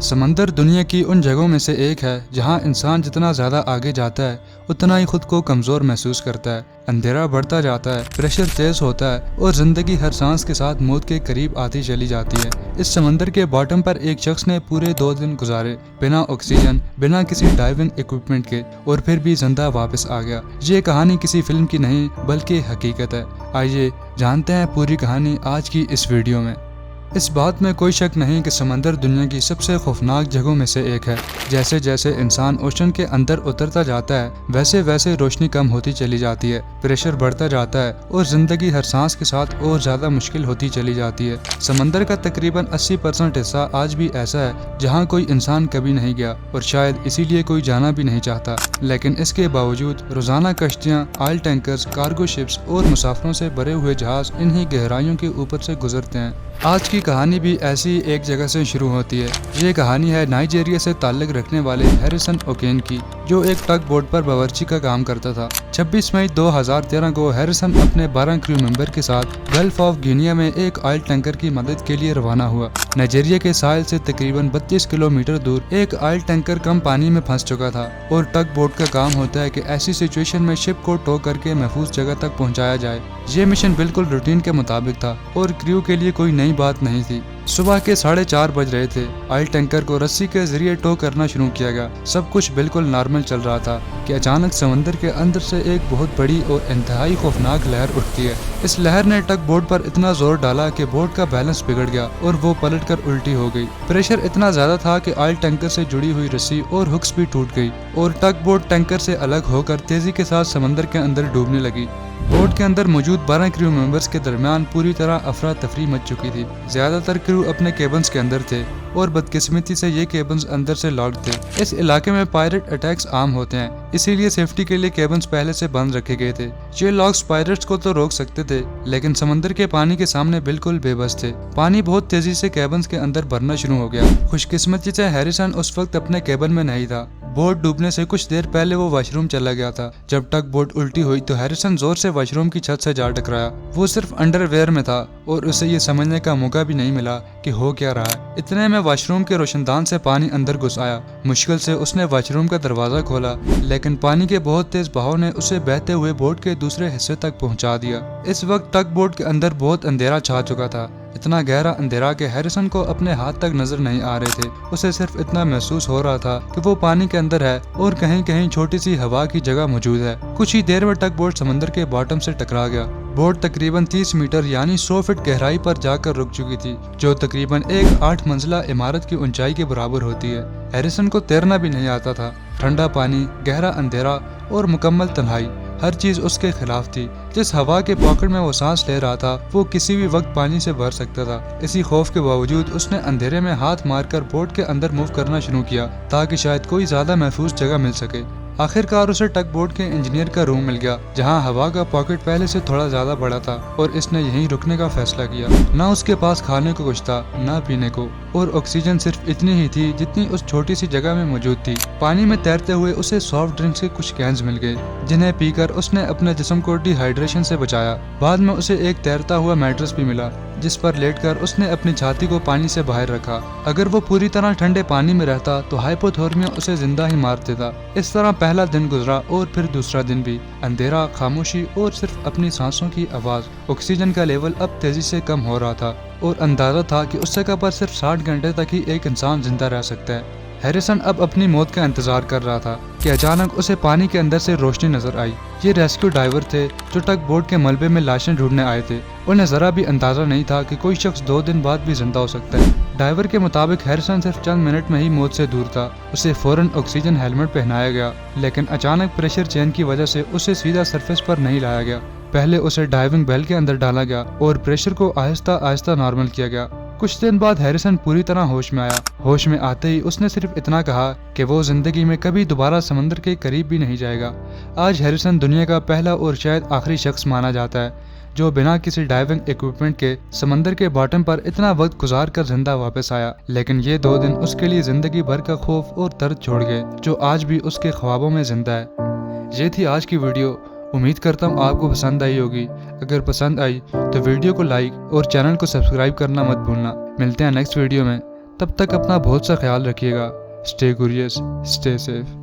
समंदर दुनिया की उन जगहों में से एक है जहां इंसान जितना ज़्यादा आगे जाता है उतना ही खुद को कमज़ोर महसूस करता है। अंधेरा बढ़ता जाता है, प्रेशर तेज़ होता है और ज़िंदगी हर सांस के साथ मौत के करीब आती चली जाती है। इस समंदर के बॉटम पर एक शख्स ने पूरे 2 दिन गुजारे बिना ऑक्सीजन, बिना किसी डाइविंग इक्विपमेंट के, और फिर भी जिंदा वापस आ गया। ये कहानी किसी फिल्म की नहीं बल्कि हकीकत है। आइए जानते हैं पूरी कहानी आज की इस वीडियो में। इस बात में कोई शक नहीं कि समंदर दुनिया की सबसे खौफनाक जगहों में से एक है। जैसे जैसे इंसान ओशन के अंदर उतरता जाता है वैसे वैसे रोशनी कम होती चली जाती है, प्रेशर बढ़ता जाता है और जिंदगी हर सांस के साथ और ज़्यादा मुश्किल होती चली जाती है। समंदर का तकरीबन 80% हिस्सा आज भी ऐसा है जहाँ कोई इंसान कभी नहीं गया और शायद इसीलिए कोई जाना भी नहीं चाहता। लेकिन इसके बावजूद रोज़ाना कश्तियाँ, ऑयल टैंकर्स, कार्गो शिप्स और मुसाफिरों से भरे हुए जहाज इन्हीं गहराइयों के ऊपर से गुजरते हैं। आज की कहानी भी ऐसी एक जगह से शुरू होती है। ये कहानी है नाइजीरिया से ताल्लुक़ रखने वाले हैरिसन ओकेन की, जो एक टग बोट पर बावर्ची का काम करता था। 26 मई 2013 को हैरिसन अपने 12 क्रू मेंबर के साथ गल्फ ऑफ गिनिया में एक ऑयल टैंकर की मदद के लिए रवाना हुआ। नाइजीरिया के साहिल से तकरीबन 32 किलोमीटर दूर एक ऑयल टैंकर कम पानी में फंस चुका था और टग बोट का काम होता है कि ऐसी सिचुएशन में शिप को टो करके महफूज जगह तक पहुंचाया जाए। ये मिशन बिल्कुल रूटीन के मुताबिक था और क्रू के लिए कोई नई बात नहीं थी। सुबह के 4:30 बज रहे थे। ऑयल टैंकर को रस्सी के जरिए टो करना शुरू किया गया। सब कुछ बिल्कुल नॉर्मल चल रहा था कि अचानक समंदर के अंदर से एक बहुत बड़ी और इंतहाई खौफनाक लहर उठती है। इस लहर ने टग बोट पर इतना जोर डाला कि बोट का बैलेंस बिगड़ गया और वो पलटकर उल्टी हो गई। प्रेशर इतना ज्यादा था कि ऑयल टैंकर से जुड़ी हुई रस्सी और हुक्स भी टूट गई और टग बोट टैंकर से अलग होकर तेजी के साथ समंदर के अंदर डूबने लगी। बोट के अंदर मौजूद 12 क्रू मेंबर्स के दरमियान पूरी तरह अफरा तफरी मच चुकी थी। ज्यादातर क्रू अपने केबन्स के अंदर थे और बदकिस्मती से ये केबन्स अंदर से लॉक्ड थे। इस इलाके में पायरेट अटैक्स आम होते हैं, इसीलिए सेफ्टी के लिए केबन्स पहले से बंद रखे गए थे। ये लॉक्स पायरेट्स को तो रोक सकते थे, लेकिन समंदर के पानी के सामने बिल्कुल बेबस थे। पानी बहुत तेजी से केबन्स के अंदर भरना शुरू हो गया। खुशकिस्मती से हैरिसन उस वक्त अपने केबन में नहीं था। बोट डूबने से कुछ देर पहले वो वॉशरूम चला गया था। जब टग बोट उल्टी हुई तो हैरिसन जोर से वॉशरूम की छत से जा टकराया। वो सिर्फ अंडरवेयर में था और उसे ये समझने का मौका भी नहीं मिला कि हो क्या रहा है। इतने में वॉशरूम के रोशनदान से पानी अंदर घुस आया। मुश्किल से उसने वॉशरूम का दरवाजा खोला, लेकिन पानी के बहुत तेज बहाव ने उसे बहते हुए बोट के दूसरे हिस्से तक पहुंचा दिया। इस वक्त टग बोट के अंदर बहुत अंधेरा छा चुका था, इतना गहरा अंधेरा कि हैरिसन को अपने हाथ तक नजर नहीं आ रहे थे। उसे सिर्फ इतना महसूस हो रहा था कि वो पानी के अंदर है और कहीं कहीं छोटी सी हवा की जगह मौजूद है। कुछ ही देर में टग बोट समंदर के बॉटम से टकरा गया। बोट तकरीबन 30 मीटर यानी 100 फीट गहराई पर जाकर रुक चुकी थी, जो तकरीबन एक 8 मंजिला इमारत की ऊंचाई के बराबर होती है। हैरिसन को तैरना भी नहीं आता था। ठंडा पानी, गहरा अंधेरा और मुकम्मल तन्हाई, हर चीज उसके खिलाफ थी। जिस हवा के पॉकेट में वो सांस ले रहा था वो किसी भी वक्त पानी से भर सकता था। इसी खौफ के बावजूद उसने अंधेरे में हाथ मारकर बोट के अंदर मूव करना शुरू किया ताकि शायद कोई ज्यादा महफूज जगह मिल सके। आखिरकार उसे टग बोट के इंजीनियर का रूम मिल गया, जहां हवा का पॉकेट पहले से थोड़ा ज्यादा बड़ा था और इसने यहीं रुकने का फैसला किया। ना उसके पास खाने को कुछ था, ना पीने को, और ऑक्सीजन सिर्फ इतनी ही थी जितनी उस छोटी सी जगह में मौजूद थी। पानी में तैरते हुए उसे सॉफ्ट ड्रिंक्स के कुछ कैंस मिल गए, जिन्हें पीकर उसने अपने जिस्म को डिहाइड्रेशन से बचाया। बाद में उसे एक तैरता हुआ मैट्रेस भी मिला, जिस पर लेटकर उसने अपनी छाती को पानी से बाहर रखा। अगर वो पूरी तरह ठंडे पानी में रहता तो हाइपोथर्मिया उसे जिंदा ही मार देता। इस तरह पहला दिन गुजरा और फिर दूसरा दिन भी। अंधेरा, खामोशी और सिर्फ अपनी सांसों की आवाज। ऑक्सीजन का लेवल अब तेजी से कम हो रहा था और अंदाजा था कि उस जगह पर सिर्फ 60 घंटे तक ही एक इंसान जिंदा रह सकता है। हैरिसन अब अपनी मौत का इंतजार कर रहा था कि अचानक उसे पानी के अंदर से रोशनी नजर आई। ये रेस्क्यू डाइवर थे जो टग बोट के मलबे में लाशें ढूंढने आए थे। उन्हें जरा भी अंदाजा नहीं था कि कोई शख्स 2 दिन बाद भी जिंदा हो सकता है। डाइवर के मुताबिक हैरिसन सिर्फ चंद मिनट में ही मौत से दूर था। उसे फौरन ऑक्सीजन हेलमेट पहनाया गया, लेकिन अचानक प्रेशर चेंज की वजह से उसे सीधा सरफेस पर नहीं लाया गया। पहले उसे डाइविंग बेल के अंदर डाला गया और प्रेशर को आहिस्ता आहिस्ता नॉर्मल किया गया। कुछ दिन बाद हैरिसन पूरी तरह होश में आया। होश में आते ही उसने सिर्फ इतना कहा कि वो जिंदगी में कभी दोबारा समंदर के करीब भी नहीं जाएगा। आज हैरिसन दुनिया का पहला और शायद आखिरी शख्स माना जाता है जो बिना किसी डाइविंग इक्विपमेंट के समंदर के बॉटम पर इतना वक्त गुजार कर जिंदा वापस आया। लेकिन ये 2 दिन उसके लिए जिंदगी भर का खौफ और दर्द छोड़ गए, जो आज भी उसके ख्वाबों में जिंदा है। ये थी आज की वीडियो। उम्मीद करता हूँ आपको पसंद आई होगी। अगर पसंद आई तो वीडियो को लाइक और चैनल को सब्सक्राइब करना मत भूलना। मिलते हैं नेक्स्ट वीडियो में। تب تک اپنا بہت سا خیال رکھیے گا. Stay curious, stay safe.